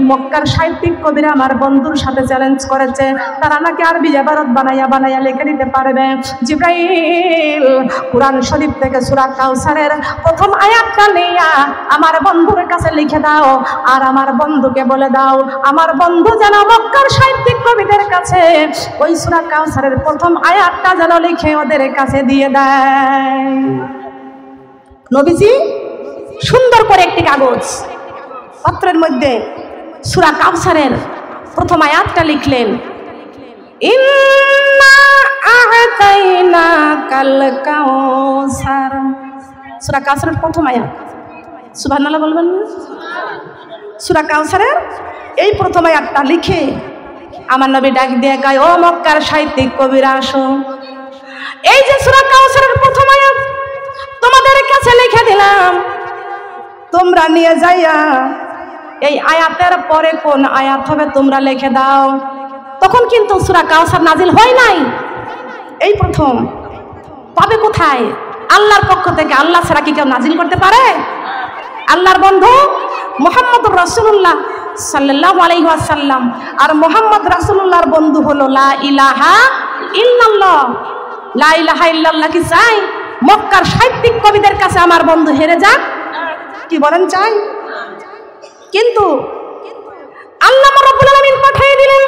মক্কার সাহিত্যিক কবিরা আমার বন্ধুর সাথে চ্যালেঞ্জ করেছে, তারা নাকি আরবি ইবারত বানাইয়া বানাইয়া লিখে দিতে পারবে। জিব্রাইল, কোরআন শরীফ থেকে সূরা কাউসারের প্রথম আয়াতটা নিয়ে আমার বন্ধুর কাছে লিখে দাও, আর আমার বন্ধুকে বলে দাও আমার বন্ধু যেন মক্কার সাহিত্যিক কবিদের কাছে ওই সূরা কাউসারের প্রথম আয়াতটা যেন লিখে ওদের কাছে দিয়ে দেয়। নবীজি সুন্দর করে একটি কাগজ পত্রের মধ্যে সূরা কাউসারের প্রথম আয়াতটা লিখলেন, ইন্না আ'তাইনাকাল কাউসার। সূরা কাউসারের প্রথম আয়াত, সুবহানাল্লাহ বলবেন না? সূরা কাউসারের এই প্রথম আয়াতটা লিখে আমার নবী ডাক দিয়ে কয়, ও মক্কার সাহিত্যিক কবিরা আসো, এই যে সূরা কাউসারের প্রথম আয়াত তোমাদের কাছে লিখে দিলাম, তোমরা নিয়ে যাইয়া এই আয়াতের পরে কোন আয়াত হবে তোমরা লিখে দাও। তখন কিন্তু সূরা কাউসার নাজিল হয় নাই, এই প্রথম। পাবে কোথায়? আল্লাহর পক্ষ থেকে। আল্লাহ ছাড়া কি কেউ নাজিল করতে পারে? আল্লাহর বন্ধু মুহাম্মদুর রাসূলুল্লাহ সাল্লাল্লাহু আলাইহি ওয়াসাল্লাম, আর মুহাম্মদ রাসূলুল্লাহর বন্ধু হলো লা ইলাহা ইল্লাল্লাহ। লা ইলাহা ইল্লাল্লাহ কি চাই? মক্কার সাহিত্যিক কবিদের কাছে আমার বন্ধু হেরে যাক, কি বলেন চাই? কিন্তু আল্লাহ রাব্বুল আলামিন পাঠিয়ে দিলেন।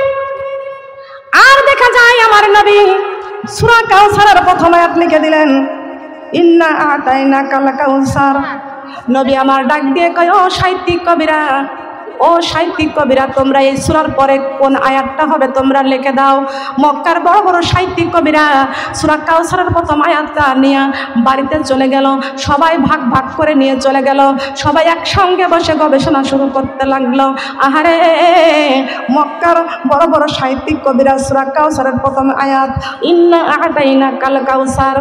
আর দেখা যায় আমার নবী সূরা কাউসারের প্রথম আয়াত লিখে দিলেন, ইন্না আ'তাইনাকাল কাউসার। নবী আমার ডাক দিয়ে কয়, ও সাহিত্যিক কবিরা, ও সাহিত্যিক কবিরা, তোমরা এই সূরার পরে কোন আয়াতটা হবে তোমরা লিখে দাও। মক্কার বড় বড় সাহিত্যিক কবিরা সূরা কাউসারের প্রথম আয়াতটা নিয়ে বাড়িতে চলে গেল, সবাই ভাগ ভাগ করে নিয়ে চলে গেল, সবাই একসঙ্গে বসে গবেষণা শুরু করতে লাগলো। আহারে, মক্কার বড় বড় সাহিত্যিক কবিরা সূরা কাউসারের প্রথম আয়াত ইন্না আ'তাইনাকাল কাউসার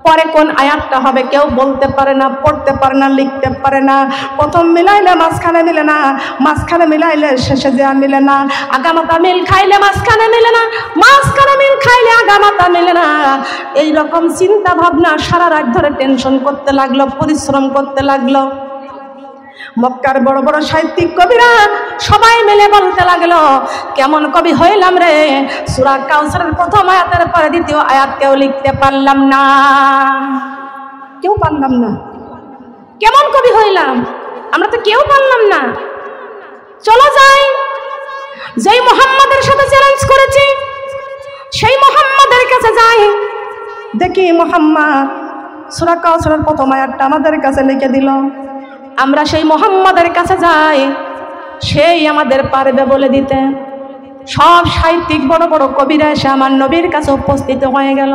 পরে কোন আয়াতটা হবে কেউ বলতে পারে না, পড়তে পারে না, লিখতে পারে না। প্রথম মিলাইলে মাঝখানে মিলে না, মাঝখানে মিলাইলে শেষে দেয়া মিলে না, আগামাতা মিল খাইলে মাঝখানে মিলে না, মাঝখানে মিল খাইলে আগামাতা মিলে না। এইরকম চিন্তা ভাবনা সারা রাত ধরে টেনশন করতে লাগলো, পরিশ্রম করতে লাগলো। মক্কার বড় বড় সাহিত্যিক কবিরা সবাই মিলে বলতে লাগলো, কেমন কবি হইলাম রে, সূরা কাউসারের প্রথম আয়াতের পরে দ্বিতীয় আয়াত কেউ লিখতে পারলাম না, কেউ পারলাম না। কেমন কবি হইলাম, আমরা তো কেউ পারলাম না। চলো যাই, যেই মুহাম্মাদের সাথে চ্যালেঞ্জ করেছি সেই মুহাম্মাদের কাছে যাই, দেখি মুহাম্মদ সূরা কাউসারের প্রথম আয়াতটা আমাদের কাছে লিখে দিল। আমরা সেই মুহাম্মাদের কাছে যাই, সেই আমাদের পারবে বলে দিতে। সব সাহিত্যিক বড় বড় কবিরা এসে আমার নবীর কাছে উপস্থিত হয়ে গেল।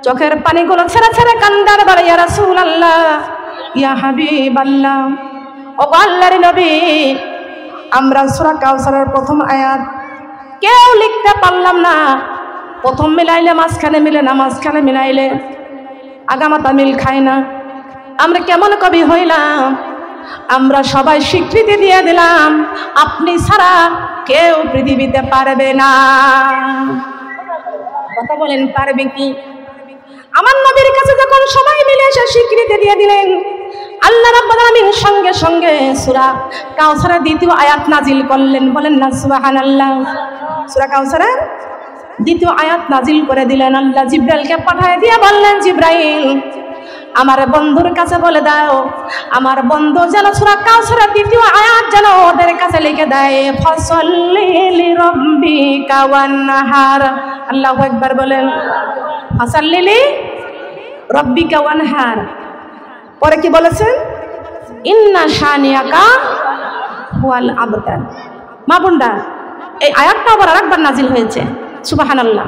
চোখের পানিগুলো ছেড়ে ছেড়ে কান্দার বলে, ইয়া রাসূলুল্লাহ, ইয়া হাবিবাল্লাহ, ও আল্লাহর নবী, আমরা সূরা কাউসারের প্রথম আয়াত কেউ লিখতে পারলাম না। প্রথম মিলাইলে মাঝখানে মিলে না, মাঝখানে মিলাইলে আগামাতা মিল খায় না। আমরা কেমন কবি হইলাম, আমরা সবাই স্বীকৃতি দিয়ে দিলাম আপনি ছাড়া কেউ পৃথিবীতে পারবে না। কথা বলেন, পারবে কি? আমার নবীর কাছে যখন সবাই মিলে এসে স্বীকৃতি দিয়ে দিলেন, আল্লাহ রাব্বুল আলামিন সঙ্গে সঙ্গে সূরা কাউসারের দ্বিতীয় আয়াত নাজিল করলেন। বলেন না সুবহানাল্লাহ। সূরা কাউসারের দ্বিতীয় আয়াত নাজিল করে দিলেন। আল্লাহ জিবরাইলকে পাঠিয়ে দিয়ে বললেন, জিবরাইল, আমার বন্ধুর কাছে বলে দাও, আমার বন্ধু যেন সূরা কাউসারের দ্বিতীয় আয়াত যেন ওদের কাছে লিখে দেয়, ফাসাল্লি লিরাব্বিকা ওয়ানহার। আল্লাহু আকবার বলেন, ফাসাল্লি লিরাব্বিকা ওয়ানহার। পরে কি বলেছেন? ইন্না শানিয়াকা হুয়াল আবতার। মা বোনরা, এই আয়াতটা আবার আরেকবার নাজিল হয়েছে। সুবহানাল্লাহ।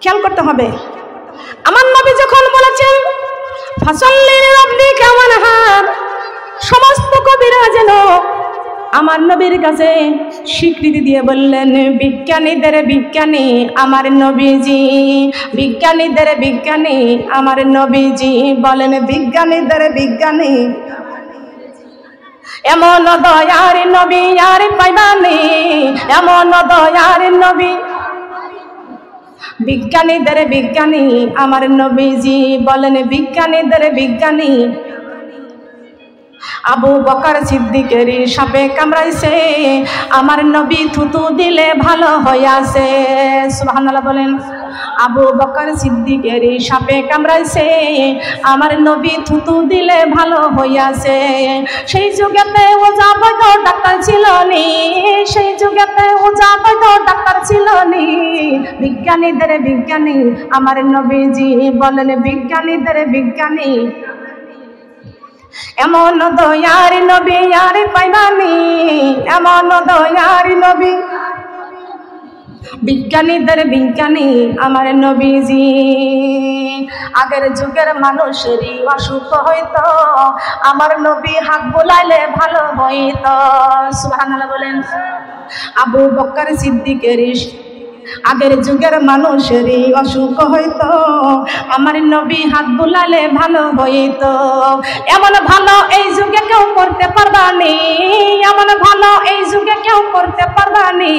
খেয়াল করতে হবে। আমার নবী যখন বলেছেন ফাসাল্লি লিরাব্বিকা ওয়ানহার, সমস্ত কবিরা যেন আমার নবীর কাছে স্বীকৃতি দিয়ে বললেন, বিজ্ঞানীদের বিজ্ঞানী আমার নবীজি, বিজ্ঞানীদের বিজ্ঞানী আমার নবীজি। বলেন, বিজ্ঞানীদের বিজ্ঞানী এমন দয়ার নবী আর পাইবানি, এমন দয়ার নবী। বিজ্ঞানীদের বিজ্ঞানী আমার নবীজি। বলেন, বিজ্ঞানীদের বিজ্ঞানী। আবু বকর সিদ্দিকের সাপে কামড়াইছে, আমার নবী থুতু দিলে ভালো হইয়াছে। সুবহানাল্লাহ বলেন। আবু বকর সিদ্দিকের সাপে কামড়াইছে, আমার নবী থুতু দিলে ভালো হইয়াছে। সেই যুগেতে ওজা বৈদ্য ডাক্তার ছিল নি, সেই যুগেতে ওজা বৈদ্য ডাক্তার ছিল নি। বিজ্ঞানীদের বিজ্ঞানী আমার নবীজি। বলেন, বিজ্ঞানীদের বিজ্ঞানী এমন দয়ার নবী আর পাইবানি, এমন দয়ার নবী। বিজ্ঞানীদের বিজ্ঞানী আমার নবীজি। আগের যুগের মানুষেরই অসুখ হইতো, আমার নবী হাত বোলাইলে ভালো হইতো। সুবহানাল্লাহ বলেন। আবু বকর সিদ্দিকের আগের যুগের মানুষেরই অসুখ হইতো, আমার নবী হাত বুলালে ভালো হইতো। এমন ভালো এই যুগে কেউ করতে পারবানি, এমন ভালো এই যুগে কেউ করতে পারবানি।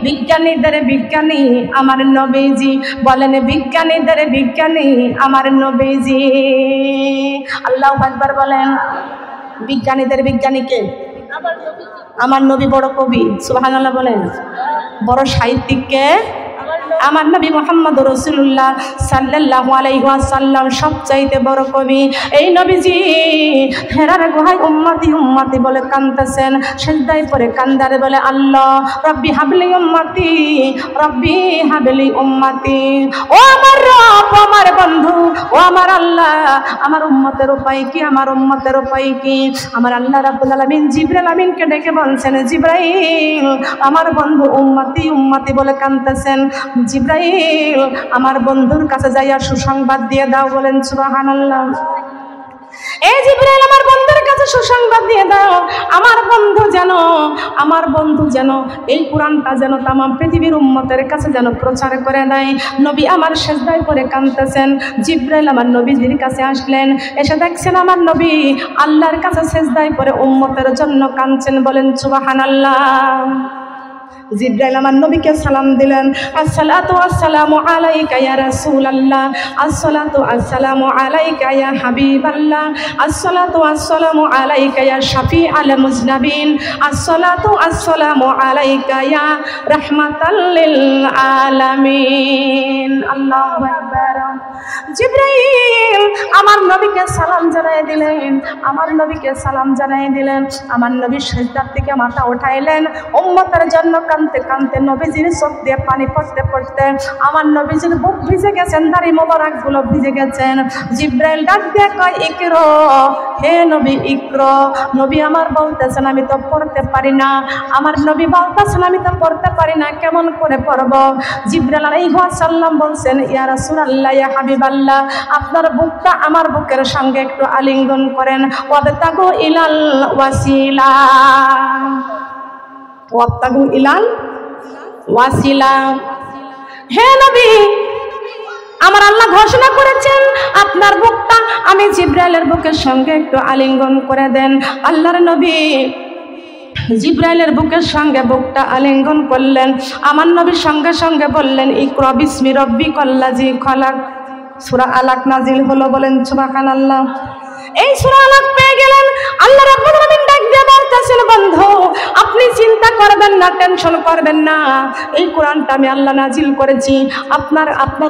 বিজ্ঞানীদের বিজ্ঞানী আমার নবীজি। বলেন, বিজ্ঞানীদের বিজ্ঞানী আমার নবীজি। আল্লাহু আকবার বলেন। বিজ্ঞানীদের বিজ্ঞানীকে আমার নবী। বড় কবি, সুবহানাল্লাহ বলেন। বড় সাহিত্যিককে আমার নবী মুহাম্মদ রাসূলুল্লাহ সাল্লাল্লাহু আলাইহি ওয়াসাল্লাম সবচাইতে বড় কবি। এই নবীজি হেরার গুহায় উম্মতি উম্মতি বলে কাঁদতেছেন, সিজদায় পড়ে কান্দারে বলে, আল্লাহ রব্বি হাবলি উম্মতি, রব্বি হাবলি উম্মতি। ও আমার রব, আমার বন্ধু, ও আমার আল্লাহ, আমার উম্মতের উপায় কি, আমার উম্মতের উপায় কি? আমার আল্লাহ রাব্বুল আলামিন জিবরাইল আমিনকে ডেকে বলছেন, জিবরাইল আমার বন্ধু উম্মতি উম্মতি বলে কাঁদতেছেন, জিবরাইল আমার বন্ধুর কাছে যাইয়া সুসংবাদ দিয়ে দাও। বলেন সুবহানাল্লাহ। এই জিবরাইল আমার বন্ধুর কাছে সুসংবাদ দিয়ে দাও, আমার বন্ধু যেন এই কোরআনটা যেন তামাম পৃথিবীর উম্মতের কাছে যেন প্রচার করে দেয়। নবী আমার সিজদায় পড়ে কাঁদতেছেন। জিবরাইল আমার নবীজির কাছে আসলেন, এসে দেখছেন আমার নবী আল্লাহর কাছে সিজদায় পড়ে উম্মতের জন্য কাঁদছেন। বলেন সুবহানাল্লাহ। জিবরাইল আমার নবীকে সালাম দিলেন, আসসালাতু আসসালামু আলাইকা ইয়া রাসূলুল্লাহ, আসসালাতু আসসালামু আলাইকা ইয়া হাবিবাল্লাহ, আসসালাতু আসসালামু আলাইকা ইয়া শাফিআল মুজনাবিন, আসসালাতু আসসালামু আলাইকা ইয়া রাহমাতাল লিল আলামিন। আল্লাহু আকবার। জিবরাইল আমার নবীকে সালাম জানিয়ে দিলেন, আমার নবী সিজদার থেকে মাথা উঠাইলেন। উম্মতের জন্য কাঁদতে কাঁদতে নবীজির চোখ দিয়ে পানি পড়তে পড়তে আমার নবীজির বুক ভিজে গেছেন, দাড়ি মোবারক গুলো ভিজে গেছেন। জিবরাইল ডাক দিয়ে কয়, ইকরা, হে নবী ইকরা। নবী আমার বলতেছেন আমি তো পড়তে পারি না, কেমন করে পড়ব? জিবরাইল আলাইহিস সালাম বলছেন, ইয়া রাসূলুল্লাহ, ইয়া হাবিবাল্লাহ, আপনার বুকটা আমার বুকের সঙ্গে একটু আলিঙ্গন করেন। ওয়াবতাগু ইলাল ওয়াসিলা, ওয়াবতাগু ইলাল ওয়াসিলা। হে নবী, আমার আল্লাহ ঘোষণা করেছেন আপনার বুকটা আমি জিবরাইলের বুকের সঙ্গে একটু আলিঙ্গন করে দেন। আল্লাহর নবী জিবরাইলের বুকের সঙ্গে বুকটা আলিঙ্গন করলেন। আমার নবীর সঙ্গে সঙ্গে বললেন, ইকরা বিসমি রাব্বিকাল্লাযী খলাক। সূরা আলাক নাজিল হলো। বলেন সুবহানাল্লাহ। এই সূরা আলাক পেয়ে গেলেন। আল্লাহ রাব্বুল আলামিন ডাক দিয়ে বলতেছেন, বন্ধু আপনি চিন্তা করবেন না, টেনশন করবেন না, এই কোরআনটা আমি আল্লাহ নাজিল করেছি, আপনার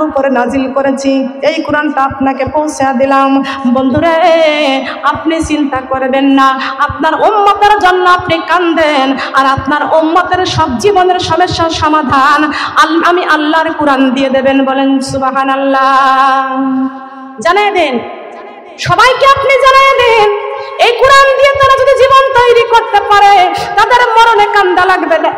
উপরে নাজিল করেছি, এই কোরআনটা আপনাকে পৌঁছে দিলাম। বন্ধুরে আপনি চিন্তা করবেন না, আপনার উম্মতের জন্য আপনি কাঁদেন, আর আপনার উম্মতের সব জীবনের সমস্যার সমাধান আমি আল্লাহর কোরআন দিয়ে দেবেন। বলেন সুবহানাল্লাহ। জানাই দেন সবাইকে, আপনি জানাই দেন এই কোরআন দিয়ে তারা যদি জীবন তৈরি করতে পারে তাদের মরণে কান্না লাগবে না,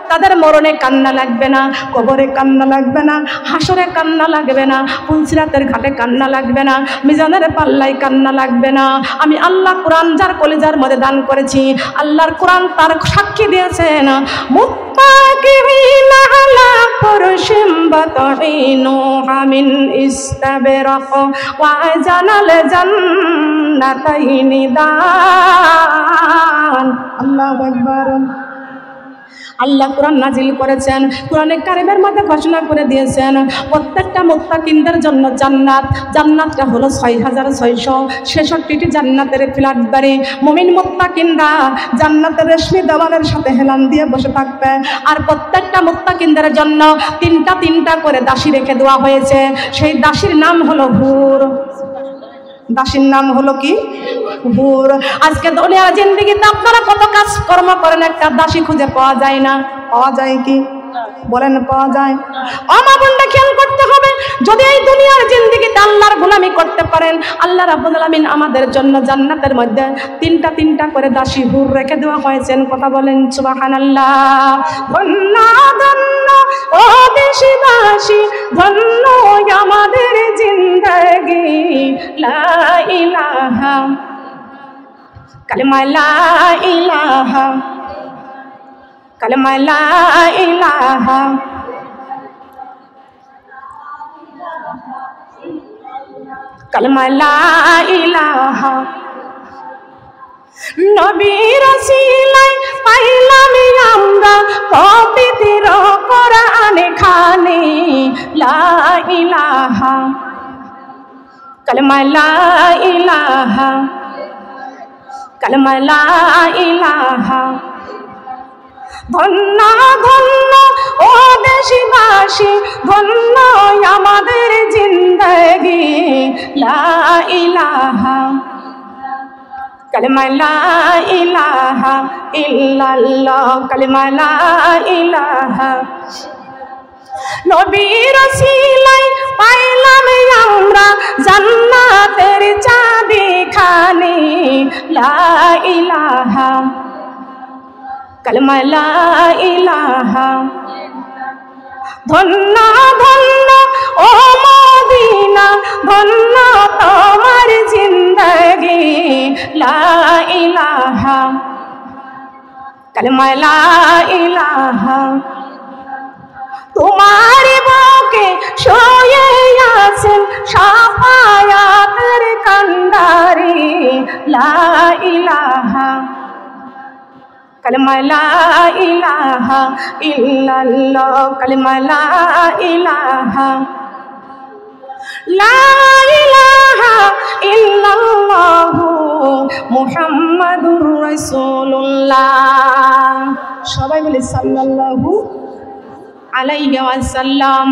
তাদের মরণে কান্না লাগবে না, কবরে কান্না লাগবে না, হাসরে কান্না লাগবে না, পুলসিরাতের ঘাটে কান্না লাগবে না, মিজানের পাল্লায় কান্না লাগবে না। আমি আল্লাহ কোরআন যার কলিজার মধ্যে দান করেছি, আল্লাহর কোরআন তার সাক্ষী দিয়েছেন, মুত্তাকিবিনা আলা ফুরশিম বাতাইনুহা মিন ইস্তাবরাক ওয়া জানাল জান্নাতাইনি দান। আল্লাহু আকবার। আল্লাহ কোরআন নাজিল করেছেন, কোরআনে কারিমের মধ্যে ঘোষণা করে দিয়েছেন প্রত্যেকটা মুত্তাকিনদের জন্য জান্নাত। জান্নাতটা হলো 6666টি জান্নাতের ফ্ল্যাট বাড়ি। মুমিন মুত্তাকিনরা জান্নাতের রেশমি দেওয়ালের সাথে হেলান দিয়ে বসে থাকবে। আর প্রত্যেকটা মুত্তাকিনদের জন্য তিনটা করে দাসী রেখে দেওয়া হয়েছে। সেই দাসীর নাম হলো হুর। দাসীর নাম হলো কি? হুর। আজকে দুনিয়ার জিন্দেগিতে আপনারা কত কাজ কর্ম করেন, একটা দাসী খুঁজে পাওয়া যায় না। পাওয়া যায় কি? বলেন পাওয়া যায়? আমার বোনটা খেয়াল করতে হবে, যদি এই দুনিয়ার জিন্দেগিতে আল্লাহর গোলামি করতে পারেন, আল্লাহ রাব্বুল আলামিন আমাদের জন্য জান্নাতের মধ্যে তিনটা করে দাসী হুর রেখে দেওয়া হয়েছেন। কথা বলেন সুবহানাল্লাহ। ধন্য ধন্য ও দেশি দাসী, ধন্য আমাদের জিন্দেগি। লা ইলাহা, কালিমা লা ইলাহা, কালিমা লা ইলাহা, কালিমা লা ইলাহা। নবী রাসূলাই পাইলাম আমরা পবিত্র কোরআন খানি। লা ইলাহা, কালিমা লা ইলাহা, কালিমা লা ইলাহা। ধন্য ধন্য ও দেশবাসী, ধন্য আমাদের জিন্দেগি। লা ইলাহা, কালিমা লা ইলাহা ইল্লাল্লাহ, কালিমা লা ইলাহা। নবী রাসূলাই পাইলাম আমরা জান্নাতের চাবিখানি। লা ইলাহা, কালিমা লা ইলাহা। ধন্য ধন্য ও মদিনা, ধন্য তোমার জিন্দেগি। কালেমা লা ইলাহা। তোমার বুকে শুয়ে আছেন শাফায়াতের কান্ডারি, লা ইলাহা কালেমা লা ইলাহা ইল্লাল্লাহ, কালেমা লা ইলাহা লা ইলাহা ইল্লাল্লাহু মুহাম্মাদুর রাসূলুল্লাহ। সবাই বলে সাল্লাল্লাহু আলাইহি ওয়াসাল্লাম।